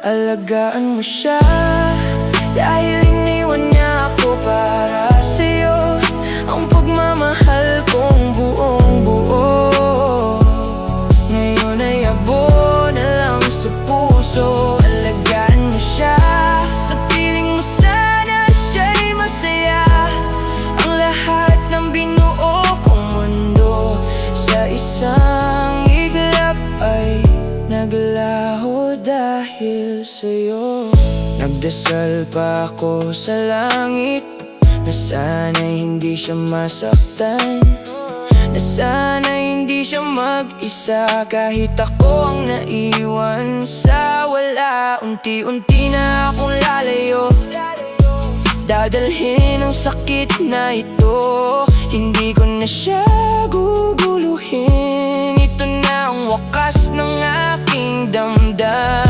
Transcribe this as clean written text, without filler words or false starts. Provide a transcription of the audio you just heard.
alagaan mo siya. Dahil iniwan niya ako para sa'yo, ang pagmamahal kong buong buo. Ngayon ay abo na lang sa puso, alagaan mo siya. Sa piling mo sana siya'y masaya, ang lahat ng binuo kong mundo sa isang iglap ay naglaho dahil sa'yo. Nagdasal pa ako sa langit na sana'y hindi siya masaktan, na sana'y hindi siya mag-isa kahit ako ang naiwan sa wala. Unti-unti na akong lalayo, dadalhin ang sakit na ito. Hindi ko na siya guguluhin, ito na ang wakas ng aking damdamin.